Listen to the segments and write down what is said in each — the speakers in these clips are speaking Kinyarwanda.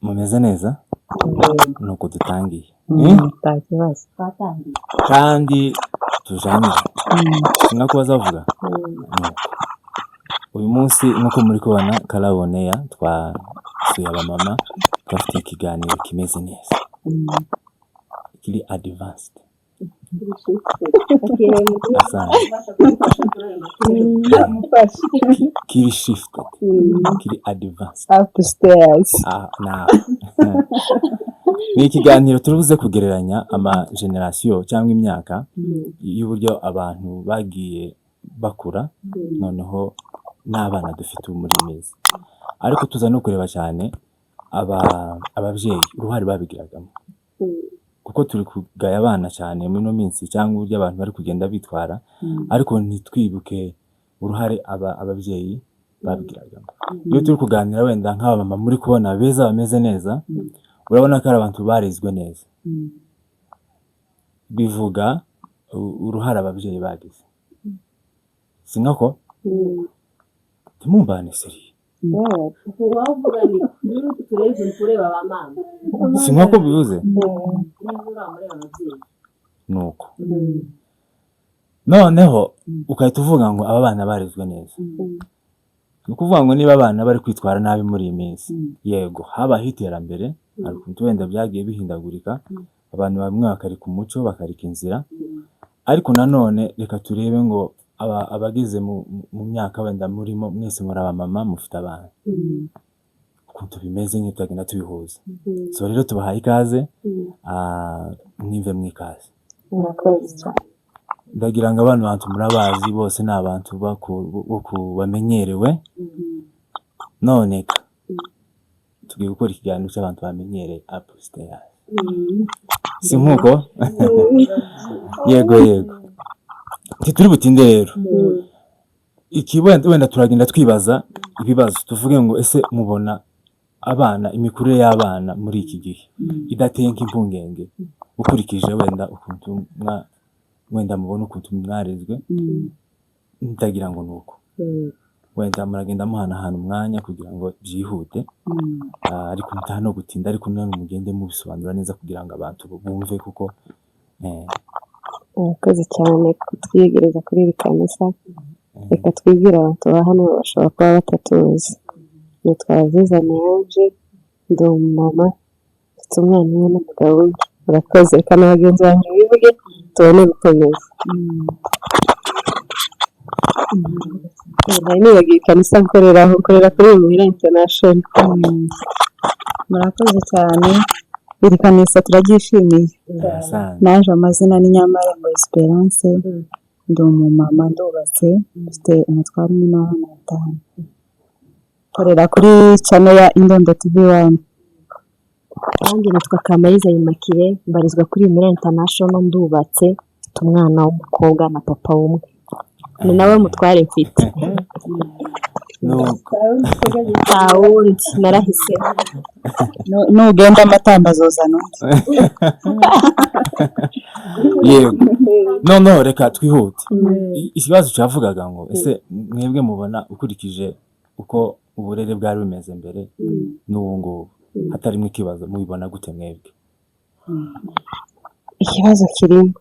mumeze neza nuko dutangiye takibazo kandi tujanye singa kubaza bavuga uyu munsi nkuko muri kubona Karaboneya twasuye abamama twafite ikiganiro kimeze neza kiri advanced kiri shifted kiri advanced upstairs now ni ikiganiro turubuze kugereranya ama generation cyangwa imyaka y'uburyo abantu bagiye bakura noneho n'abana dufite muri mezi ariko tuza no kureba cyane ababyeyi uruhare babigiragamo kuko turi kugaya abana cyane muri no minsi cyangwa uburyo abantu bari kugenda bitwara ariko ntitwibuke uruhare ababyeyi babigiragamo iyo turi kuganira wenda nk'aba mama muri kubona beza bameze neza urabona ko ari abantu barizwe neza bivuga uruhare ababyeyi bagize sinkako tumumbane seri sinkako bivuze nuko noneho ukahita uvuga ngo aba bana barizwe neza ni ukuvuga ngo niba abana bari kwitwara nabi muri iyi minsi yego habaho iterambere ariko wenda byagiye bihindagurika abantu bamwe bakarika umuco bakarika inzira ariko nanone reka turebe ngo abagize mu myaka wenda murimo mwese muri abamama mufite abana ukuntu bimeze nk'itagenda tubihuza so rero tubahaye ikaze mwive mwikaze ndagira ngo abantu murabazi bose ni abantu bamenyerewe none tugiye gukora ikiganiro cy'abantu bamenyereye upstairs si nkuko yego turi butinde rero wenda turagenda twibaza ibibazo tuvuge ngo ese mubona abana imikurire y'abana muri iki gihe idateye nk'impungenge ukurikije wenda ukuntu wenda mubona ukuntu mwarezwe ndagira ngo nuko wenda muragenda muhana ahantu umwanya kugira ngo byihute ariko nta no gutinda ariko nanone mugende mubisobanura neza kugira ngo abantu bumve kuko Murakoze cyane kutwiyegereza kuri iri kanisa reka twibwire abantu ba hano bashobora kuba batatuzi nitwa Aziza Meyaje ndi umumama mfite umwana umwe n'umugabo we murakoze reka n'abagenzi banjye bivuge tubone gukomeza nibagiye kanisa nkorera kuri Muhira International murakoze cyane iri kanisa turaryishimiye naje amazina ni Nyamarembo Esperance ndi umumama ndubatse mfite umutwaro n'abana 5 korera kuri channel ya Indondo TV1 kandi nitwa Kamariza Immaculée mbarizwa kuri Muhira International ndubatse mfite umwana w'umukobwa na papa umwe ni nawe mutware mfite Tawundi narahise nugenda amatamba zozana yego no reka twihute ikibazo cyavugaga ngo ese mwebwe mubona ukurikije uko uburere bwari bumeze mbere n'ubu ngubu hatarimo ikibazo mubibona gute mwebwe ikibazo kirimo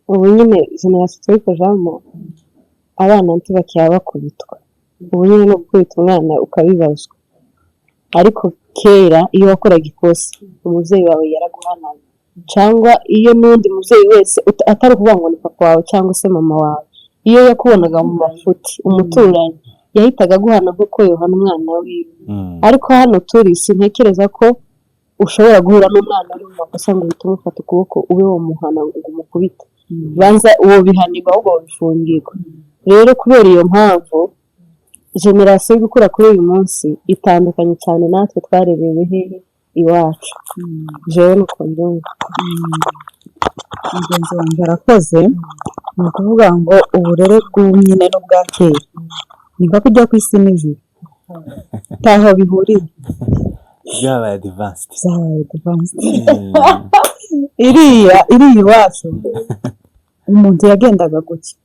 ubu nyine generasiyo turi kujamo abana ntibakiya bakubitwa ubu nyine no gukubita umwana ukabibazwa ariko kera iyo wakoraga ikosa umubyeyi wawe yaraguhanaga cyangwa iyo n'undi mubyeyi wese atari ukuvuga ngo ni papa wawe cyangwa se mama wawe iyo yakubonaga mu mafuti umuturanyi yahitaga aguhana kuko yohana umwana wiwe ariko hano turi sintekereza ko ushobora guhura n'umwana uri mu makosa ngo uhite umufata ukuboko ube wamuhana ngo umukubite banza uwo bihanirwa ahubwo bifungirwa rero kubera iyo mpamvu generasiyo yo gukura kuri uyu munsi itandukanye cyane natwe twarebewe hehe iwacu jewe nuko mbyumva mugenzi wanjye arakoze ni ukuvuga ngo uburere bw'umwine n'ubwa kera ni nko kujya ku isi n'ijuru ntaho bihuriye byabaye advanced iriya iwacu umuntu yagendaga gutya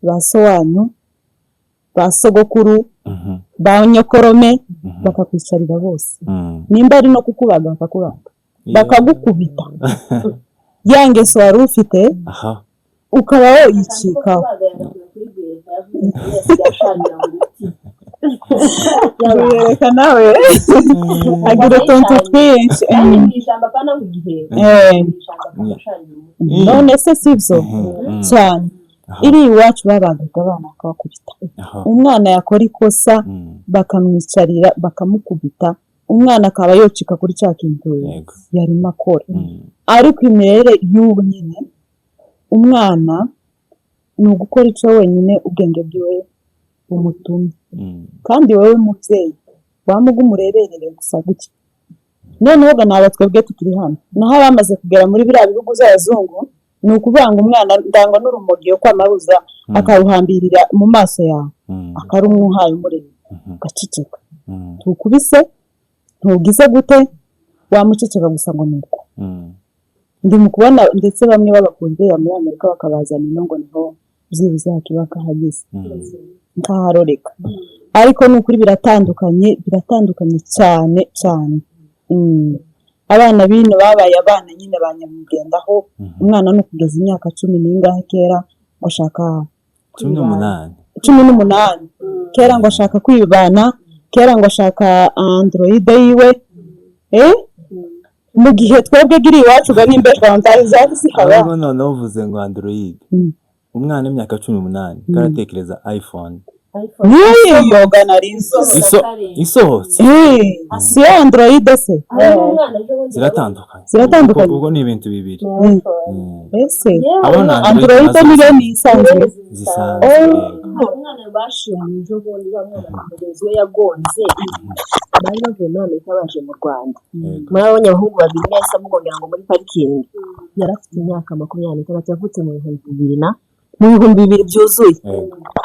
ba so wanyu ba sogokuru ba nyokorome bakakwicarira bose, nimba ari no kukubaga bakakubaga, bakagukubita ya ngeso wari ufite ukaba woyicikaho. Yereka nawe agira utuntu twinshi none se sibyo cyane. Iri iwacu babagaga abana bakabakubita, umwana yakora ikosa bakamwicarira bakamukubita, umwana akaba yocika kuri cya kintu yarimo akora. Ariko imirere y'ubu nyine umwana ni ugukora icyo wenyine ubwenge bwiwe bumutumye, kandi wowe mubyeyi wamuga umureberere gusa gutya. Noneho ntabwo twebwe tukiri hano, naho abamaze kugera muri biriya bihugu by'abazungu ni ukuvuga ngo umwana ndangwa n'urumogi yo kwamabuza akawuhambirira mu maso yawe akarumwuhaye umurebe ugaceceka, ntukubise ntugize gute wamuceceka gusa ngo nuko. Ndi mu kubona ndetse bamwe babakundira muri Amerika bakabazana ino ngo niho byibuze hakiba kahageze nkaharoreka. Ariko ni ukuri biratandukanye cyane cyane. Abana bino babaye abana nyine banyamugendaho, umwana no kugeza imyaka 10 n'ingahe kera ngo ashaka 18 kera ngo ashaka kwibana, kera ngo ashaka Android yiwe mu gihe twebwe giri iwacu ga nimbe fantari zazi haba. None uvuze ngo Android, umwana w'imyaka 18 karatekereza iPhone. Niyo yoga narinzi isohotse si Android se ziratandukanye ubwo ni ibintu bibiri. Ese abona Android niyo ni isanzwe umwana bashiye mu jogo ni bamwana kumugezi we yagonze bari bavuye muri Amerika baje mu Rwanda. Muri abo nyabahungu babiri yahise amugongera ngo muri parikingi, yarafite imyaka 26 yavutse mu 2000 byuzuye.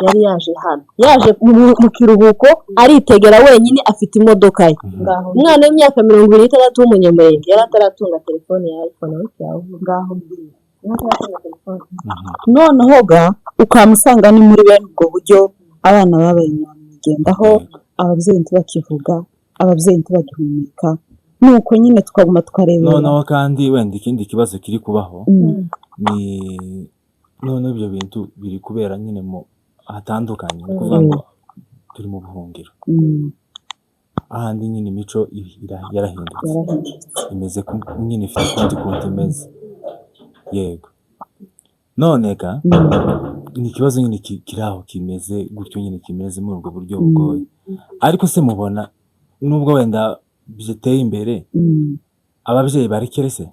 Yari yaje hano, yaje mu kiruhuko aritegera wenyine afite imodoka ye. Umwana w'imyaka 26 w'umunyamurenge yari ataratunga telefone ya iPhone ngaho noneho ga ukamusanga ni muri bene ubwo buryo abana babaye nyamigendaho, ababyeyi ntibakivuga, ababyeyi ntibagihumeka, nuko nyine tukaguma tukarebera. Noneho kandi wenda ikindi kibazo kiri kubaho ni none ibyo bintu biri kubera nyine mu hatandukanye, kuvuga ngo turi mu buhungiro ahandi nyine imico yarahindutse imeze nyine ifite ukuntu imeze. Yego none ga ni ikibazo nyine kiraho kimeze gutyo nyine kimeze muri ubwo buryo bugoye. Ariko se mubona nubwo wenda biteye imbere ababyeyi barekere se?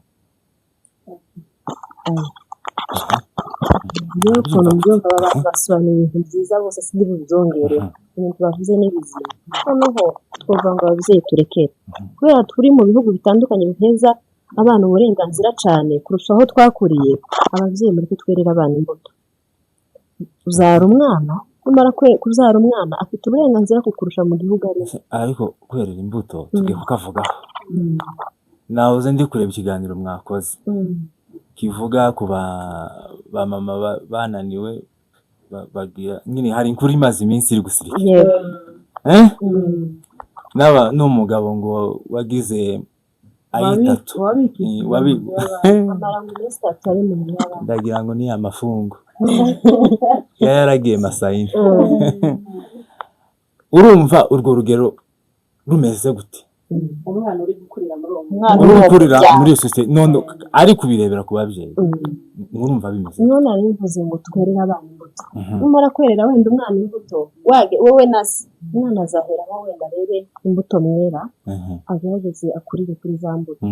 Iyo ukuntu mbyumva basobanura ibintu byiza bose sindi bubyongere, ibintu bavuze n'ibizima. Noneho twavuga ngo ababyeyi turekere, kubera turi mu bihugu bitandukanye biheza abana uburenganzira cyane kurusha aho twakuriye. Ababyeyi muri kutwerera abana imbuto. Uzara umwana, umara kuzara umwana afite uburenganzira kukurusha mu gihugu ari. Ariko kwerera imbuto tugiye kukavugaho. Nahoze ndi kureba ikiganiro mwakoze kivuga ku ba mama bananiwe bagira nyine hari inkuru imaze iminsi iri gusirikira n'umugabo ngo wagize ayitatu ndagira ngo ni amafungo yaragiye masayini. Urumva urwo rugero rumeze gute? Umwana uri gukurira muri iyo sosiyete none ari kubirebera ku babyeyi, urumva bimeze none ari mvuze ngo twerera abana imbuto. Umara kwerera wenda umwana imbuto wowe nasi umwana azaheraho wenda rebe imbuto mwera agerageze akurire kuri za mbuto.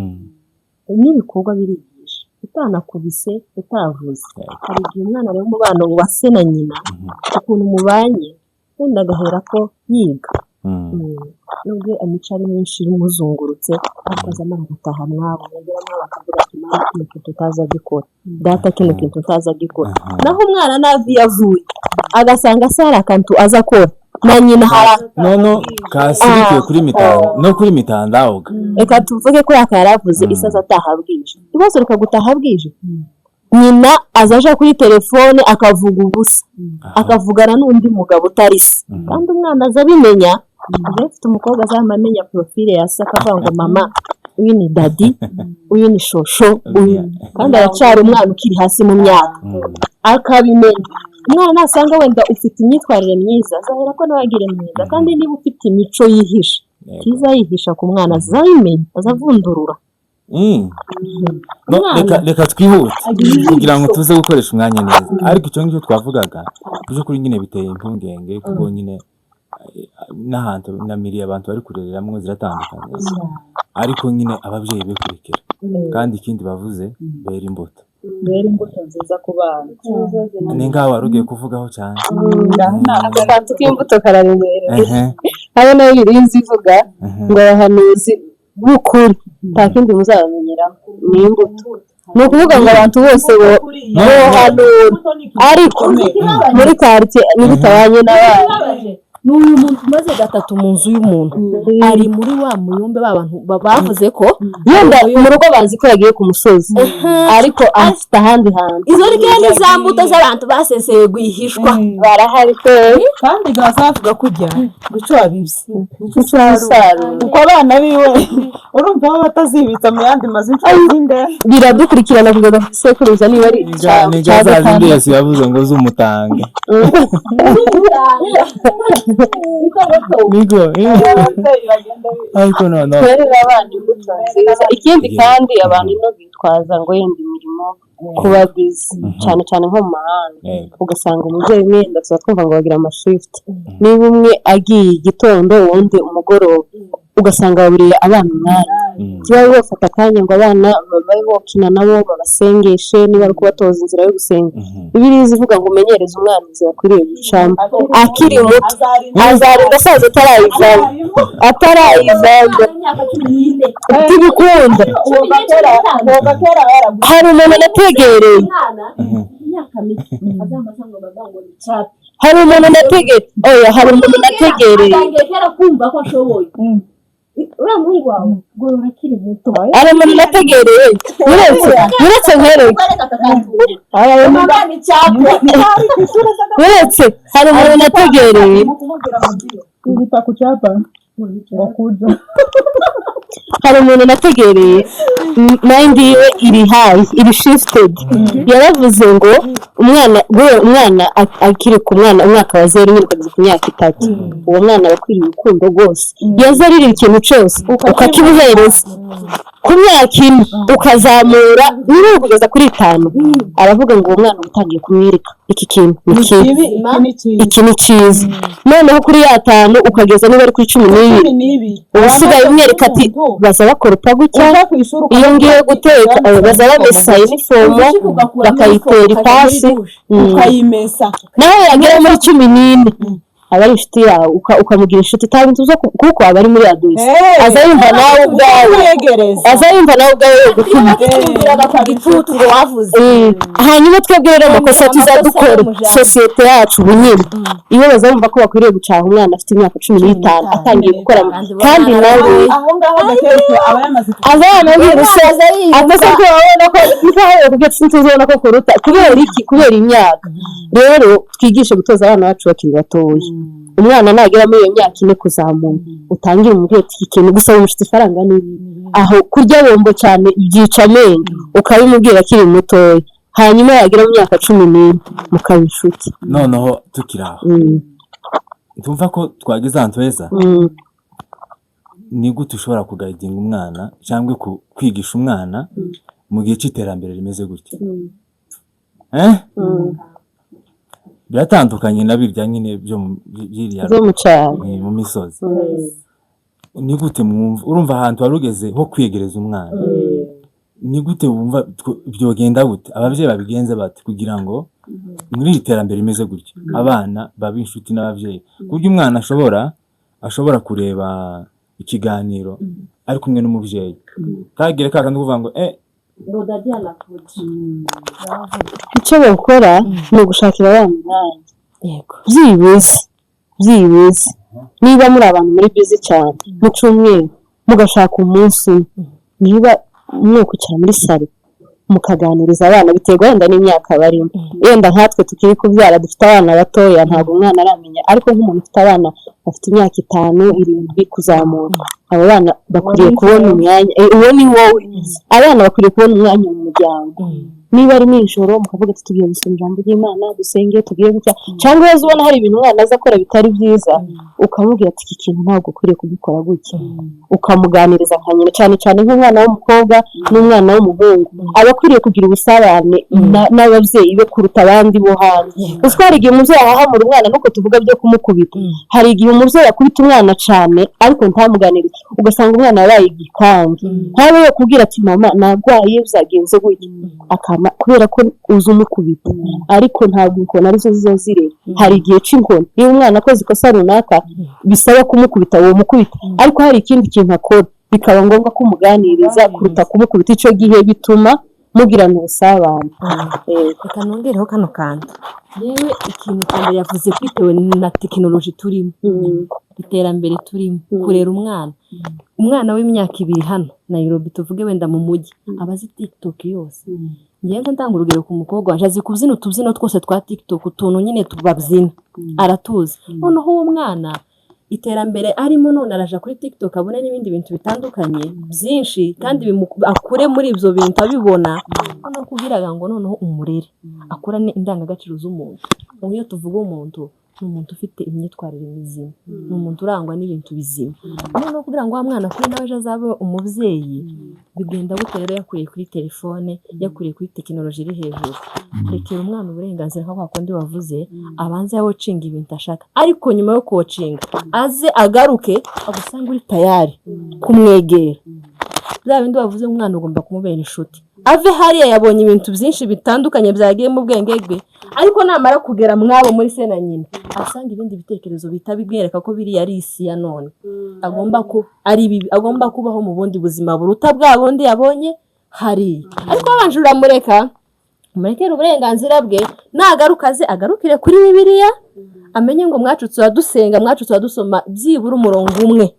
N'ibikorwa birigisha utanakubise utavuze. Hari igihe umwana rero umubano wase na nyina ukuntu mubanye wenda agahera ko yiga nubwo amica ari myinshi imuzungurutse akazama agataha mwabo yageramo bakavuga ati mama ikintu tutaza gikora, data kino kintu tutaza gikora. Naho umwana navi yavuye agasanga sara akantu aza kora na nyina hara nono kasirikiye kuri mitanda no kuri mitandao. Reka tuvuge ko yakaravuze isaza atahabwije ibibazo rikagutaha bwije nyina azaja kuri telefone akavuga ubusa akavugana n'undi mugabo utari se kandi umwana aza abimenya afite umukobwa azamenya profile ya se akavuga ngo mama uyu ni dadi uyu ni shosho uyu kandi aracyari umwana ukiri hasi mu myaka akabimenya umwana nasanga wenda ufite imyitwarire myiza azahera ko nawagire myiza kandi niba ufite imico yihisha kiza yihisha ku mwana azayimenya azavundurura reka twihute kugira ngo tuze gukoresha umwanya neza ariko icyo ngicyo twavugaga byo kuri nyine biteye impungenge kuko nyine n'ahantu namiriye abantu bari kurereramwo ziratandukanye ariko nyine ababyeyi bekurikira kandi ikindi bavuze bera imbuto nziza ku bana ni ngaho wari ugiye kuvugaho cyane akantu k'imbuto kararemereye hano nayo birinzi ivuga ngo abahanuzi b'ukuri nta kindi muzabamenyeraho ni imbuto ni ukuvuga ngo abantu bose bohanura ariko muri quartier ntibitabanye n'abandi n'uyu muntu umaze gatatu mu nzu y'umuntu ari muri wa muyumbe b'abantu bavuze ko yenda mu rugo bazi ko yagiye ku musozi ariko afite ahandi hantu izo ni za mbuto z'abantu baseseye guhishwa barahari pe kandi gasavuga kujya guco wabibye umusaruro kuko abana biwe urumva aho batazibitsa mu yandi mazu y'inde biradukurikirana kugeza ku sekuruza niba ari ni cyazazindi yose yavuze ngo z'umutanga Migo, ariko no. Twerera abana imbuto nziza. Ikindi kandi abantu ino bitwaza ngo yenda imirimo kuba busy cyane cyane nko mu mahanga ugasanga umubyeyi mwenda twumva ngo bagira amashift niba umwe agiye igitondo wundi umugoroba ugasanga baburiye abana umwanya kiba bafata akanya ngo abana babe bokina nabo babasengeshe niba ari kubatoza inzira yo gusenga Bibiliya ivuga ngo umenyereze umwana inzira akwiriye gucamo akiri muto azarinda asaza atarayivanga tubikunda hari umuntu nategereye hari umuntu nategereye hari umuntu nategereye uriya muhungu wawe ngo urakiri muto ari umuntu nategereye uretse nkwereke uretse hari umuntu nategereye ubita ku cyapa wakuja hari umuntu nategereye mind yiwe iri high iri shifted yaravuze ngo umwana akiri ku mwana umwaka wa 0 nyine kugeza ku myaka 3 uwo mwana bakwiriye urukundo rwose yazarira ikintu cyose ukakibuhereza ku myaka 4 ukazamura niba kugeza kuri 5 aravuga ngo uwo mwana utangiye kumwirika iki kintu iki ni cyiza noneho kuri ya 5 ukageza niba ari kuri 12 ubusigaye umwereka ati baza bakora gutya iyo ngiye guteka baza bamesa uniform bakayitera ipasi ukayimesa nawe yagera muri 14 aba ari inshuti yawe ukamugira inshuti utabizi kuko aba ari muri adolescence azayumva nawe ubwawe gutubiraga ku gitutu ngo wavuze hanyuma twebwe rero amakosa tuzadukora sosiyete yacu bunyine iyo bazumva ko bakwiriye gucaha umwana afite imyaka 15 atangiye gukora kandi nawe aho ngaho gateretse aba yamaze azana birusaza atase ko babona ko nkaho kugetse tuzona ko kuruta kubera imyaka rero twigishe gutoza abana bacu bakiri batoya umwana nagera muri iyo myaka 4 kuzamuka utangira umubyeyi ikintu gusa umushitsi faranga nibi aho kurya bombo cyane byica amenyo ukabimubwira akiri mutoya hanyuma yagira mu myaka 14 mukabishuti noneho tukiraho tumva ko twagize ahantu heza ni gute ushobora kugaidinga umwana cyangwa kwigisha umwana mu gihe cy'iterambere rimeze gutya biratandukanye na birya nyine byo mu cyaro mu misozi ni gute mwumva urumva ahantu warugeze ho kwegereza umwana ni gute wumva byogenda gute ababyeyi babigenze bati kugira ngo muri iterambere rimeze gutya abana baba inshuti n'ababyeyi kuburyo umwana ashobora kureba ikiganiro ari kumwe n'umubyeyi kagire kakandi kuvuga ngo icyo bakora ni ugushakira abana umwanya byibuze niba muri abantu muri busy cyane mu cyumweru mugashaka umunsi niba umwe kwicara muri salo mukaganiriza abana biterwa wenda n'imyaka barimo. Wenda nkatwe tukiri kubyara dufite abana batoya ntabwo umwana aramenya, ariko nk'umuntu ufite abana bafite imyaka 5, 7 kuzamuka, abo bana bakwiriye kubona umwanya. Uwo ni wowe, abana bakwiriye kubona umwanya mu muryango. Niba ari nijoro mukavuga ati tugiye gusoma ijambo ry'Imana, dusenge, tugiye gutya, cyangwa iyo ubona hari ibintu umwana aza akora bitari byiza ukamubwira ati iki kintu ntabwo ukwiriye kugikora gutya, ukamuganiriza nka nyina, cyane cyane nk'umwana w'umukobwa n'umwana w'umuhungu aba akwiriye kugira ubusabane n'ababyeyi be kuruta abandi bo hanze. Kuko hari igihe umubyeyi ahahamura umwana nuko tuvuga byo kumukubita, hari igihe umubyeyi akubita umwana cyane ariko ntamuganirize, ugasanga umwana yabaye igikange, ntabe yo kubwira ati mama nagwaye uzagenze gutya, kubera ko uzi umukubita, ariko ntabwo inkoni arizo ziza zirera. Hari igihe cy'inkoni, iyo umwana akoze ikosa runaka bisaba kumukubita uwo mukubita, ariko hari ikindi kintu akora bikaba ngombwa ko umuganiriza kuruta kumukubita. Icyo gihe bituma mugirana ubusabane. Reka nongereho kano kantu. Yewe ikintu cyane yavuze bitewe na tekinoloji turimo, iterambere turimo, kurera umwana w'imyaka 2 hano Nairobi, tuvuge wenda mu mujyi, abazi TikTok yose. Ngenda ndanga urugero ku mukobwa wanje azi kubyina utubyino twose twa TikTok, utuntu nyine tubabyina aratuzi. Noneho uwo mwana iterambere arimo none araja kuri TikTok abone n'ibindi bintu bitandukanye byinshi, kandi akure muri ibyo bintu abibona. Noneho kubwiraga ngo noneho umurere akurane indangagaciro z'umuntu. Iyo tuvuga umuntu ni umuntu ufite imyitwarire mizima, ni umuntu urangwa n'ibintu bizima. Noneho kugira ngo wa mwana kuri nawe ejo azabe umubyeyi, bigenda gute rero yakuriye kuri telefone, yakuriye kuri tekinoloji iri hejuru. Rekera umwana uburenganzira nka kundi wavuze, abanze yawocinga ibintu ashaka, ariko nyuma yo kuwocinga aze agaruke agusanga uri tayari kumwegera. Bya bindi wavuze umwana ugomba kumubera inshuti, ave hariya yabonye ibintu byinshi bitandukanye byagiye mu bwenge bwe, ariko namara kugera mwabo muri se na nyina asanga ibindi bitekerezo bitabimwereka ko biri yari isi ya none, agomba ko ari bibi, agomba kubaho mu bundi buzima buruta bwa bundi yabonye hariya. Ariko abanje uramureka, umurekera uburenganzira bwe, nagaruka aze agarukire kuri Bibiliya, amenye ngo mwacu dusenga, mwacu dusoma byibura umurongo umwe.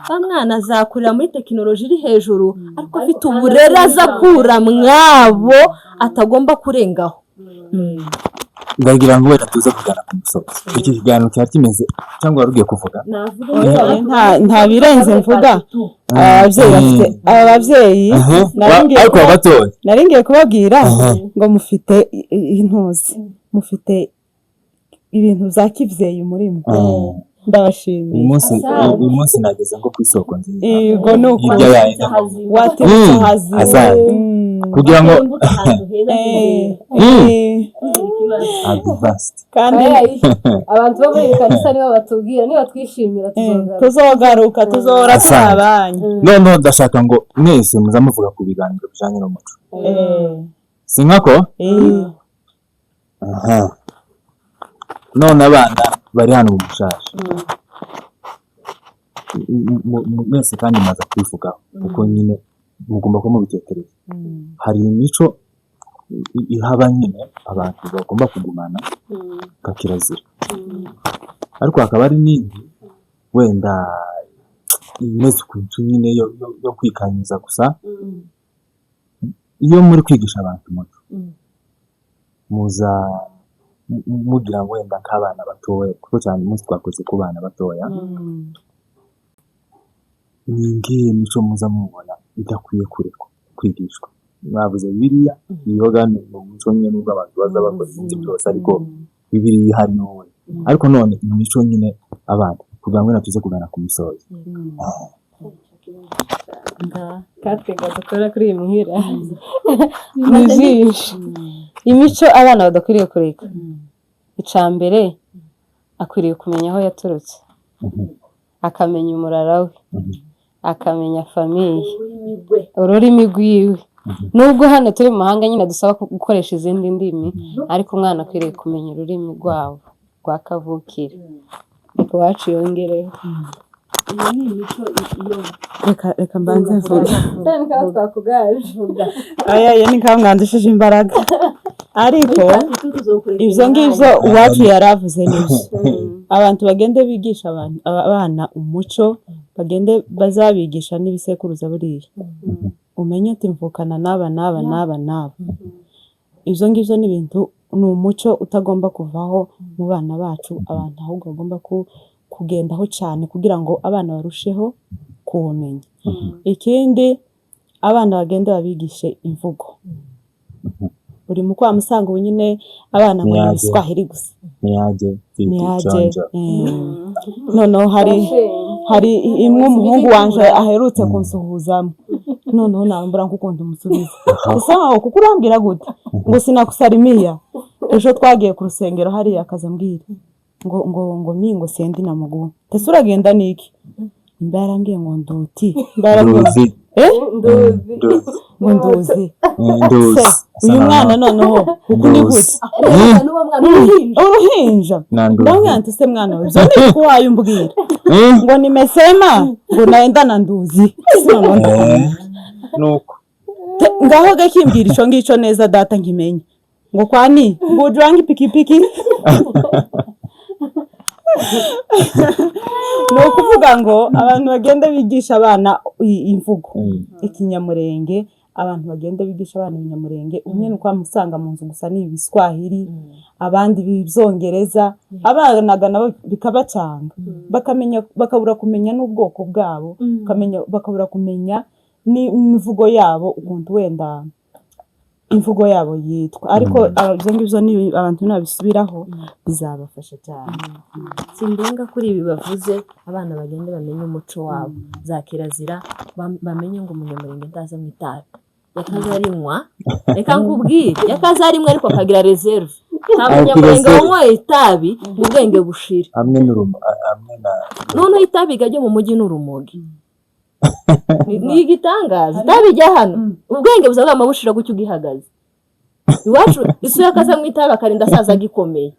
Ba mwana azakurira muri tekinoloji iri hejuru, ariko afite uburere azakura mwabo atagomba kurengaho. Ndagira ngo wenda tuze kugana ku musozi. Iki kiganiro cyari kimeze cyangwa wari ugiye kuvuga? Nta birenze mvuga. Ababyeyi nari ngiye kubabwira ngo mufite intuzi, mufite ibintu bya kivyeyi muri mwe. Ndabashimiye. Uyu munsi nageze ngo ku isoko nziza. Yego nuko watetse hazi kugira ngo kandi abantu bo muri kanisa nibo batubwira, niba twishimira tuzogaruka, tuzora twabanye. Noneho ndashaka ngo mwese muzamuvuga ku biganiro bijanye n'umuco. Si nkako? None abana bari hano mu mushasha, mwese kandi maze kwivugaho kuko nyine mugomba ko mubitekereza. Hari imico ihaba nyine abantu bagomba kugumana kakirazira, ariko hakaba ari n'indi wenda imeze ukuntu nyine yo kwikanyiza gusa. Iyo muri kwigisha abantu umuco muza mugira ngo wenda nk'abana batoya, kuko cyane umunsi twakoze ku bana batoya, ni ngiye mico muza mubona idakwiye kwigishwa. Mwavuze Bibiliya, yoga ni umuco nyine n'ubwo abantu baza bakora ibindi byose, ariko Bibiliya ihari n'ubundi. Ariko none imico nyine abana kugira ngo tuze kugana ku misozi. Katwega dukora kuri iyi muhira ni byinshi. Imico abana badakwiriye kureka, icambere akwiriye kumenya aho yaturutse, akamenya umurara we, akamenya famiye, ururimi rwiwe. Nubwo hano turi mu mahanga nyine dusaba gukoresha izindi ndimi, ariko umwana akwiriye kumenya ururimi rwabo rwa kavukire. Reka wacu yongereho. Reka mbanze mvuge. Aya ni nka mwandishije imbaraga, ariko ibyo ngibyo uwacu yaravuze neza. Abantu bagende bigisha abana umuco bagende bazabigisha n'ibisekuruza buriya umenye ati mvukana n'aba ibyo ngibyo ni ibintu ni umuco utagomba kuvaho mu bana bacu abantu ahubwo bagomba kugendaho cyane kugira ngo abana barusheho kuwumenya. Ikindi abana bagende babigishe imvugo buri mukwa musanga ubu nyine abana mu Kiswahili gusa niyaje noneho hari imwe umuhungu wanje aherutse kunsuhuzamo noneho nambura nkukunda umusubiza ese kuko urambwira gute ngo sinakusalimiya ejo twagiye ku rusengero hari akazambwira ngo mingo sendi namugu ese uragenda niki imbarambwiye ngo nduti nduzi uyu mwana noneho kuko ni gute uruhinja ndamwanze se mwana we byo ko wayumbwira ngo nimesema ngo naenda na nduzi nuko ngaho gakimbwira ico ngico neza data nkimenye ngo kwani ngo ujwange pikipiki no kuvuga ngo abantu bagenda bigisha abana imvugo ikinyamurenge abantu bagenda bigisha abana ibinyamurenge umwe nuko amusanga mu nzu gusa ni ibiswahili abandi bibyongereza abanaga nabo bikabacanga bakamenya bakabura kumenya n'ubwoko bwabo bakabura kumenya n'imvugo yabo ukuntu wenda imvugo yabo yitwa ariko ibyo ngibyo ni abantu nabisubiraho bizabafasha cyane. Sindenga kuri ibi bavuze abana bagende bamenye umuco wabo za kirazira bamenye ngo umunyamurenge ndaza mu itabi yakazarimwa reka nkubwire yakazarimwe ariko akagira reserve nta munyamurenge wanywa itabi ubwenge bushira hamwe none itabi gajye mu mujyi n'urumogi ni igitangaza itabi jya hano ubwenge buzagama bushira gucyo ugihagaze iwacu isu yakaza mu itabi akarinda asaza gikomeye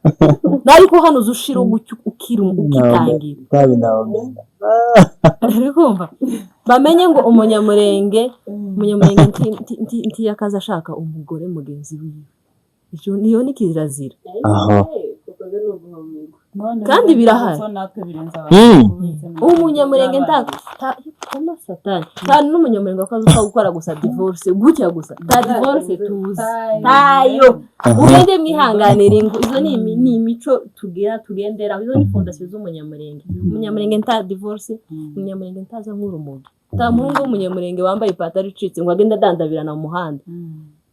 nariko hano uzushira gucyo ukitangira itabi nawe arikumva bamenye ngo umunyamurenge yakaza ashaka umugore mugenzi wiwe niyo ni kirazira kandi birahari umunyamurenge satani n'umunyamurenge wakaza gukora gusa divorce gutya gusa ta divorce tuzi tayo ugende mwihanganira ingo izo ni imico tugendera izo ni fondation z'umunyamurenge umunyamurenge nta divorce umunyamurenge ntaza nk'urumogi ta muhungu w'umunyamurenge wambaye ipataro icitse ngo agende adandabirana mu muhanda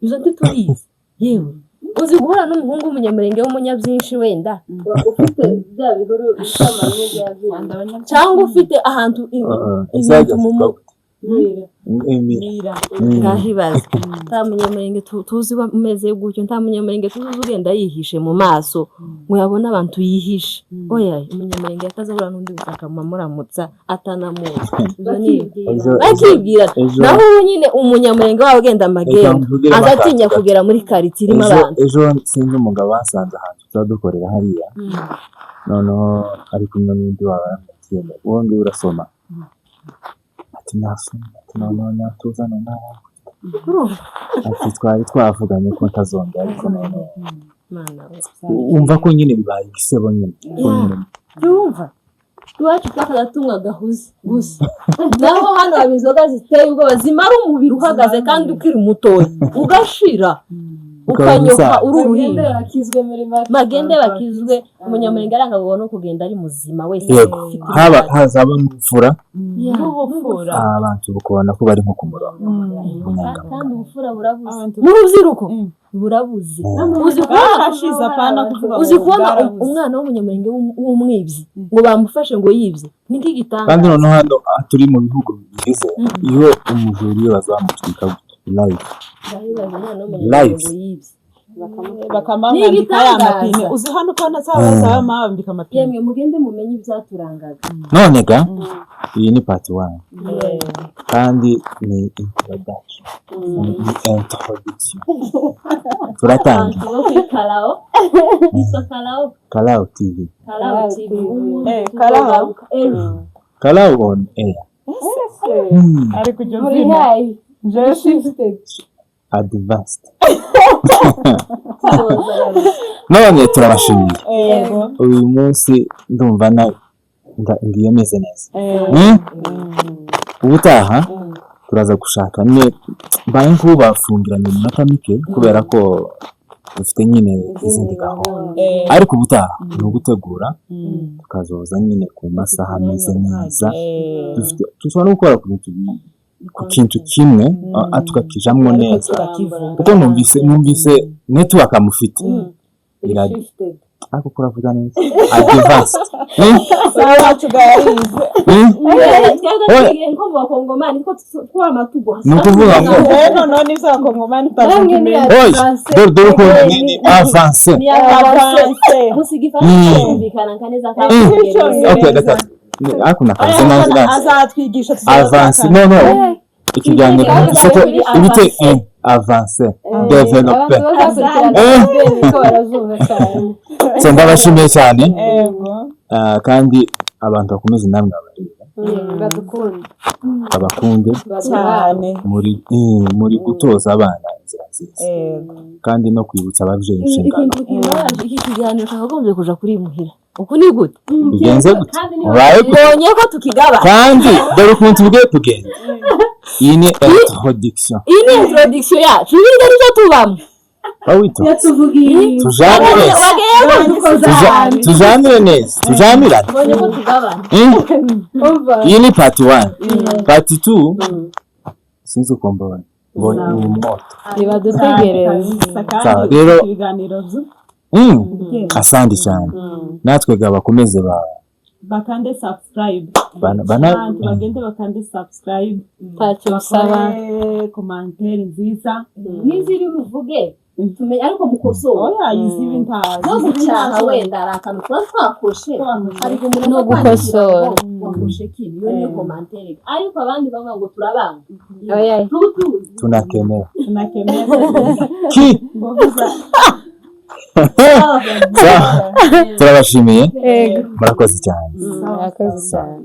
izo ntitubizi yewe uzi guhura n'umuhungu w'umunyamurenge w'umunyabyinshi wenda ufite bya bihuru bishamanye bya cyangwa ufite ahantu ibintu mu ngahibaza nta munyamurenge tuzi umeze gutyo nta munyamurenge tuzi ugenda yihishe mu maso ngo yabona abantu yihishe oya umunyamurenge atazabura n'undi usakama muramutsa atanamuzi bakibwira naho nyine umunyamurenge wawe ugenda amagenda azatinya kugera muri quartier irimo abantu ejo sinzi umugabo wasanze ahantu tuzadukorera hariya noneho ari kumwe n'undi wawe uwo ngiye urasoma ati nasoma noneho tuzana nawe ati twari twavuganye ko ntazongera ariko none umva ko nyine bibaye igisebo nyine yumva iwacu twakazatumwa gahuze gusa naho hano haba inzoga ziteye ubwoba zimara umubiri uhagaze kandi ukiri mutoya ugashira ukanyoka uruhinja magende bakizwe umunyamurenge arangagwa no kugenda ari muzima wese hazaba n'ubufura abantu bakubona ko bari nko ku murongo kandi ubufura burabuze mu rubyiruko burabuze uzi kubona umwana w'umunyamurenge w'umwibyi ngo bamufashe ngo yibye ni nk'igitanga kandi noneho hano turi mu bihugu bigize iyo umujuri bazamutwika live bakamwambika ya mapine uzi hano ko nazabaza bamambika amapine yemwe mugende mumenye ibyaturangaga none ga iyi ni part 1 kandi ni introduction turatangira Kalao TV Kalao on air ari kujya je shifted advanced none turabashimiye uyu munsi ndumva ngiye meze neza. Ubutaha turaza gushaka mbaye nk'ubafungiranye iminota mike kubera ko dufite nyine izindi gahunda, ariko ubutaha ni ugutegura tukazoza nyine ku masaha ameze neza, dushobora no gukora ku kintu kimwe tukakijamwo neza, kuko numvise network amufite ariko kuravuga neza advanced ni ukuvuga ngo dore ko ni avance. Ariko nakazi nazi azatwigisha avance no ikiganiro isoko ibite avance develope. So ndabashimiye cyane kandi abantu bakomeze namwe abakunde cyane muri gutoza abana inzira nziza kandi no kwibutsa ababyeyi inshingano. Iki kiganiro cyakagombye kuja kuri muhira uku ni gute bigenze gute bonye ko tukigaba kandi dore ukuntu tugiye kugenda. Iyi ni introduction yacu ibindi aribyo tubamo tujamire neza tujamirane. Iyi ni part 1. Part 2 sinzi uko mbona ni moto niba dutegereze rero. Asante cyane natwe bakomeze bakande subscribe bagende bakande subscribe ntacyo bisaba commentaire nziza n'iziri buvuge ariko mukosora izibi ntazi no gucyaha wenda arakana twakoshe ariko umuntu no gukosora wakoshe kintu yo ni commentaire ariko abandi bavuga ngo turabanga tunakemera ki turabashimiye murakoze cyane. murakoze cyane.